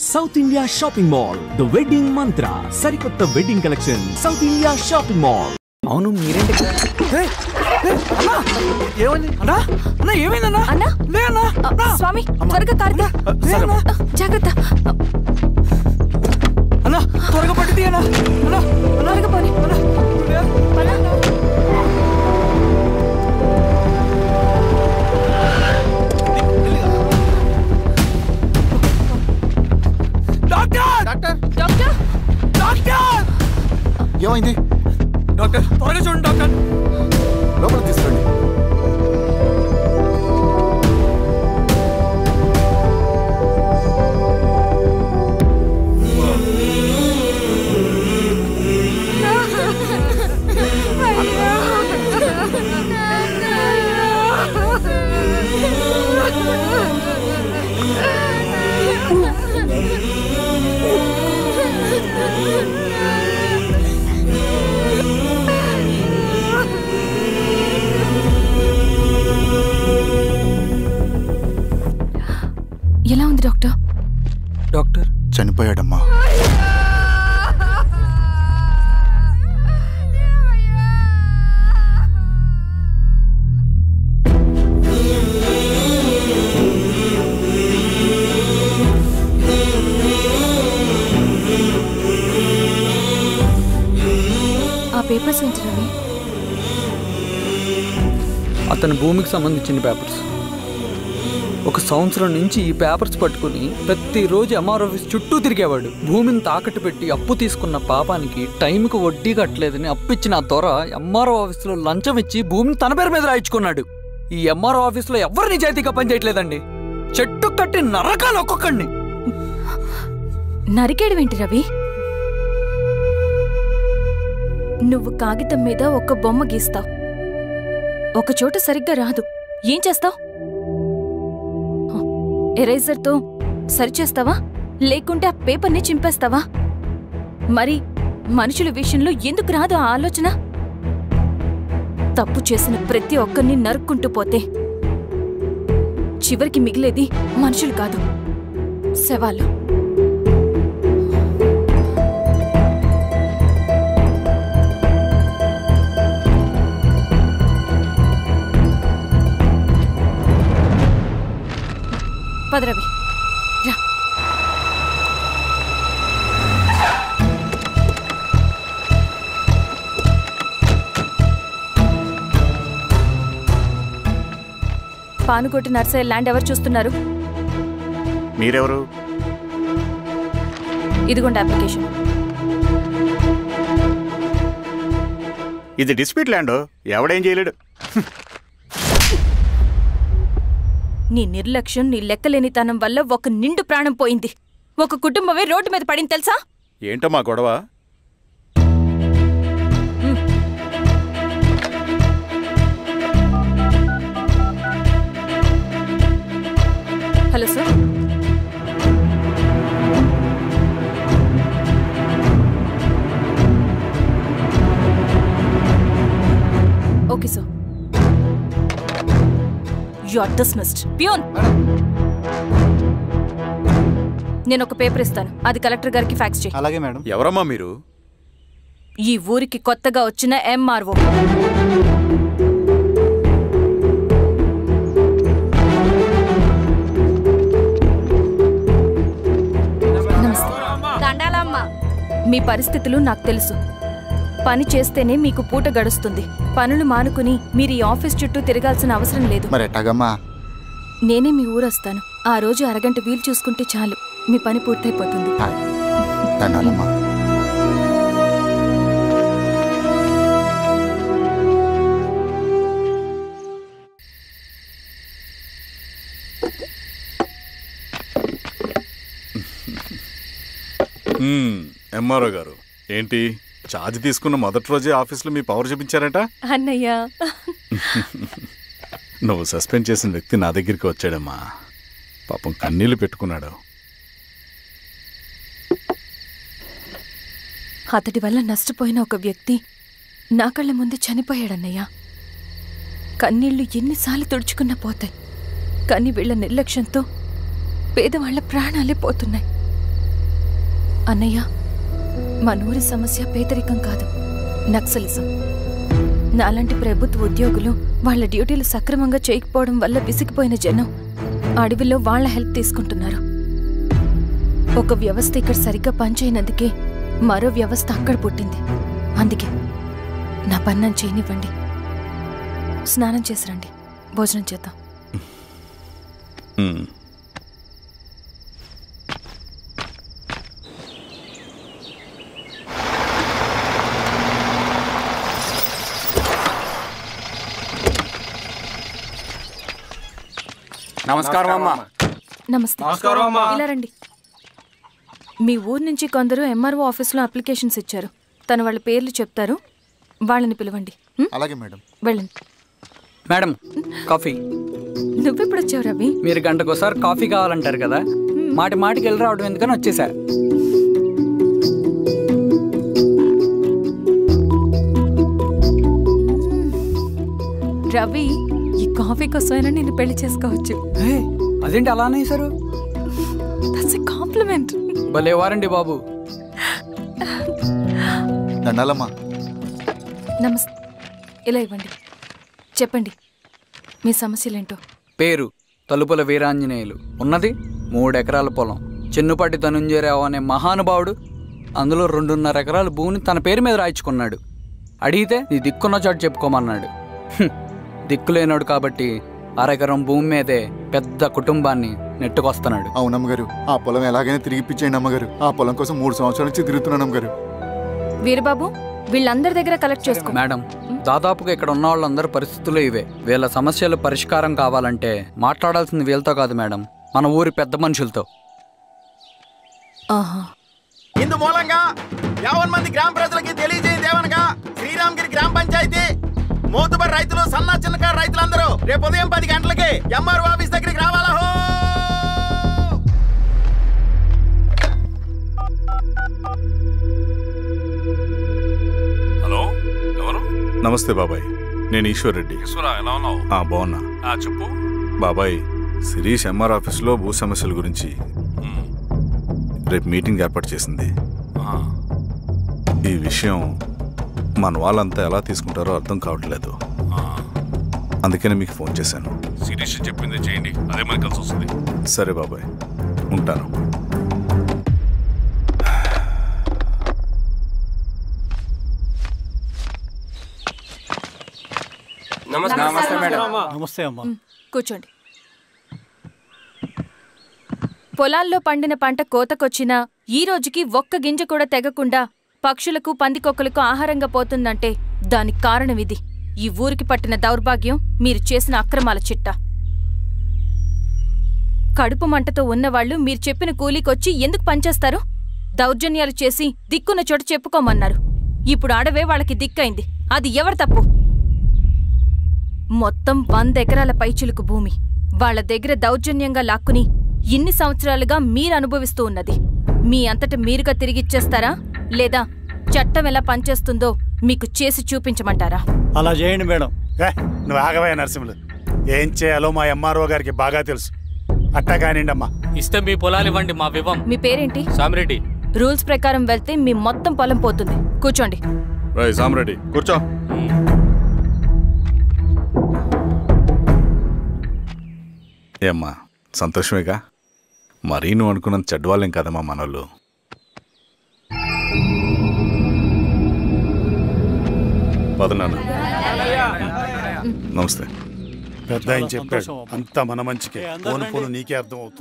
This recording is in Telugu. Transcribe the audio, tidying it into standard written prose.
South India Shopping Mall, the wedding mantra. Sarikotta wedding collection. South India Shopping Mall. అవును మీరేంటి స్వామి త్వరగా కార్తీ జాగ్రత్త అన్నా త్వరగా పట్టి అన్నా త్వరగా పోనీ ఏమైంది డాక్టర్ త్వరగా చూడండి డాక్టర్ లోపల తీసుకురండి ఎలా ఉంది డాక్టర్? డాక్టర్ చనిపోయాడమ్మా. ఆ పేపర్స్ ఏంటి రవి? అతని భూమికి సంబంధించిన పేపర్స్. ఒక సంవత్సరం నుంచి ఈ పేపర్స్ పట్టుకుని ప్రతిరోజు ఎంఆర్ ఆఫీస్ చుట్టూ తిరిగేవాడు. భూమిని తాకట్టు పెట్టి అప్పు తీసుకున్న పాపానికి టైంకి వడ్డీ కట్టలేదని అప్పిచ్చిన దొర ఎంఆర్ఓ ఆఫీస్లో లంచం ఇచ్చి భూమిని తన పేరు మీద రాయించుకున్నాడు. ఈ ఎంఆర్ఓ ఆఫీస్లో ఎవరు నిజాయితీగా పనిచేయట్లేదండి. చెట్టు కట్టి నరకాలు ఒక్కొక్కడిని. నరికేడవేంటి రవి? నువ్వు కాగితం మీద ఒక బొమ్మ గీస్తావు, ఒక చోట సరిగ్గా రాదు, ఏం చేస్తావు? ఎరేజర్తో సరిచేస్తావా లేకుంటే ఆ పేపర్ని చింపేస్తావా? మరి మనుషుల విషయంలో ఎందుకు రాదు ఆ ఆలోచన? తప్పు చేసిన ప్రతి ఒక్కరిని నరుక్కుంటూ పోతే చివరికి మిగిలేది మనుషులు కాదు, శవాలు. పదరవి రా. పానుకోటి నర్సయ్య ల్యాండ్ ఎవరు చూస్తున్నారు? మీరెవరు? ఇదిగోండి అప్లికేషన్. ఇది డిస్ప్యూట్ ల్యాండ్, ఎవడేం చేయలేడు. నీ నిర్లక్ష్యం, నీ లెక్కలేనితనం వల్ల ఒక నిండు ప్రాణం పోయింది. ఒక కుటుంబమే రోడ్డు మీద పడింది తెలుసా? ఏంటో మా గొడవ? Hello sir. Okay sir. You are dismissed. Pion! నేను ఒక పేపర్ ఇస్తాను, అది కలెక్టర్ గారికి ఫ్యాక్స్ చేయి. అలాగే మేడం. ఎవరమ్మా మీరు? ఈ ఊరికి కొత్తగా వచ్చిన ఎంఆర్ఓ. నమస్తే. మీ పరిస్థితులు నాకు తెలుసు. పని చేస్తేనే మీకు పూట గడుస్తుంది. పనులు మానుకుని మీరు ఈ ఆఫీస్ చుట్టూ తిరగాల్సిన అవసరం లేదు. మరి ఎట్టాగమ్మా? నేనే మీ ఊరొస్తాను. ఆ రోజు అరగంట వీలు చూసుకుంటే చాలు, మీ పని పూర్తయిపోతుంది. దండాలమ్మా. ఎంఆర్ఓ గారు ఏంటి ఛార్జ్ తీసుకున్న మొదటి రోజే ఆఫీస్లో మీ పవర్ చూపించారట? అన్నయ్య, నువ్వు సస్పెండ్ చేసిన వ్యక్తి నా దగ్గరికి వచ్చాడమ్మా. పాపం కన్నీళ్లు పెట్టుకున్నాడు. అతడి వల్ల నష్టపోయిన ఒక వ్యక్తి నా కళ్ళ ముందు చనిపోయాడన్నయ్య. కన్నీళ్లు ఎన్నిసార్లు తుడుచుకున్నా పోతాయి, కానీ వీళ్ల నిర్లక్ష్యంతో పేదవాళ్ల ప్రాణాలే పోతున్నాయి. అన్నయ్య, మనూరి సమస్య పేదరికం కాదు, నక్సలిజం. నాలాంటి ప్రభుత్వ ఉద్యోగులు వాళ్ళ డ్యూటీలు సక్రమంగా చేయకపోవడం వల్ల విసిగిపోయిన జనం అడవిలో వాళ్ళ హెల్ప్ తీసుకుంటున్నారు. ఒక వ్యవస్థ ఇక్కడ సరిగ్గా పనిచేయనందుకే మరో వ్యవస్థ అక్కడ పుట్టింది. అందుకే నా పన్నం చేయనివ్వండి. స్నానం చేసి రండి, భోజనం చేద్దాం. నమస్కారం అమ్మా. నమస్తే. ఇలా రండి. మీ ఊరు నుంచి కొందరు ఎంఆర్ఓ ఆఫీస్లో అప్లికేషన్స్ ఇచ్చారు. తను వాళ్ళ పేర్లు చెప్తారు, వాళ్ళని పిలవండి. అలాగే మేడం. వెళ్ళండి. Madam, coffee. నువ్వెప్పుడు వచ్చావు రవి? మీరు గంటకోసారి కాఫీ కావాలంటారు కదా, మాటి మాటికి వెళ్ళి రావడం ఎందుకని వచ్చేసా. రవి, ఈ కాఫీ కోసమైనా నేను పెళ్లి చేసుకోవచ్చు. అదేంటి అలా అనేసారు? That's a compliment. భలే వారండి బాబు. దండాలమ్మా. నమస్తే. ఇలా ఇవ్వండి. చెప్పండి, మీ సమస్యలేంటో. పేరు తలుపుల వీరాంజనేయులు. ఉన్నది 3 ఎకరాల పొలం. చెన్నుపాటి ధనుంజయరావు అనే మహానుభావుడు అందులో 2.5 ఎకరాల భూమిని తన పేరు మీద రాయించుకున్నాడు. అడిగితే నీ దిక్కున్న చోటు చెప్పుకోమన్నాడు. దిక్కులేనాడు కాబట్టి 1/2 ఎకరం భూమి మీదే పెద్ద కుటుంబాన్ని నెట్టుకొస్తున్నాడు. అవునమ్మగారు, ఆ పొలం ఎలాగైనా తిరిగి ఇప్పించేయండి అమ్మగారు. ఆ పొలం కోసం 3 సంవత్సరాల నుంచి తిరుగుతున్నాను అమ్మగారు. వీరబాబు, వీళ్ళందరి దగ్గర కలెక్ట్ చేసుకో. మేడం, దాదాపుగా ఇక్కడ ఉన్న వాళ్ళందరూ పరిస్థితులు ఇవే. వీళ్ళ సమస్యలు పరిష్కారం కావాలంటే మాట్లాడాల్సింది వీళ్ళతో కాదు మేడం, మన ఊరి పెద్ద మనుషులతో. ఇందు మూలంగా 50 మంది గ్రామ ప్రజలకి తెలియజేయదేవనగా శ్రీరామగిరి గ్రామ పంచాయతీ మోతుబరి రైతులు, సన్న చిన్నకారు రైతులందరూ రేపు ఉదయం 10 గంటలకి ఎంఆర్ఓ ఆఫీస్ దగ్గరికి రావాలా. హలో, ఎవరు? నమస్తే బాబాయ్, నేను ఈశ్వర్ రెడ్డి. ఎలా ఉన్నావు? బాగున్నా. చెప్పు బాబాయ్, శిరీష్ ఎంఆర్ ఆఫీస్లో భూ సమస్యల గురించి రేపు మీటింగ్ ఏర్పాటు చేసింది. ఈ విషయం మన వాళ్ళంతా ఎలా తీసుకుంటారో అర్థం కావట్లేదు. అందుకనే మీకు ఫోన్ చేశాను. శిరీష్ చెప్పింది చేయండి, అదే మనకు కలిసి వస్తుంది. సరే బాబాయ్, ఉంటాను. నమస్తే మేడం. నమస్తే అమ్మా. కూర్చోండి. పొలాల్లో పండిన పంట కోతకొచ్చినా ఈ రోజుకి ఒక్క గింజ కూడా తెగకుండా పక్షులకు, పందికొక్కలకు ఆహారంగా పోతుందంటే దానికి కారణం ఇది. ఈ ఊరికి పట్టిన దౌర్భాగ్యం మీరు చేసిన అక్రమాల చిట్టా. కడుపు మంటతో ఉన్నవాళ్లు మీరు చెప్పిన కూలీకొచ్చి ఎందుకు పనిచేస్తారు? దౌర్జన్యాలు చేసి దిక్కున్న చోట చెప్పుకోమన్నారు. ఇప్పుడు అడవే వాళ్ళకి దిక్కైంది. అది ఎవరి తప్పు? మొత్తం 100 ఎకరాల పైచిలుకు భూమి వాళ్ల దగ్గర దౌర్జన్యంగా లాక్కుని ఇన్ని సంవత్సరాలుగా మీరు అనుభవిస్తూ ఉన్నది. మీ అంతట మీరుగా తిరిగిచ్చేస్తారా, లేదా చట్టం ఎలా పనిచేస్తుందో మీకు చేసి చూపించమంటారా? అలా చేయండి మేడం. నువ్వు ఆగవే నరసింహులు. ఏం చేయాలో మా ఎంఆర్ఓ గారికి బాగా తెలుసు. అట్టా కానివ్వండి అమ్మా. ఇస్తే మీ పొలాలు ఇవ్వండి, మా వివం. మీ పేరేంటి? సామిరెడ్డి. రూల్స్ ప్రకారం వెళ్తే మీ మొత్తం పొలం పోతుంది. కూర్చోండి. సామిరెడ్డి కూర్చో. ఏమ్మా, సంతోషమేగా? మరీ నువ్వు అనుకున్నంత చెడ్డవాళ్ళేం కదమ్మా మనోళ్ళు. పదనాన్న. నమస్తే. పెద్ద ఆయన చెప్పాడు, అంతా మన మంచికే. పోను పోను నీకే అర్థం అవుతుంది.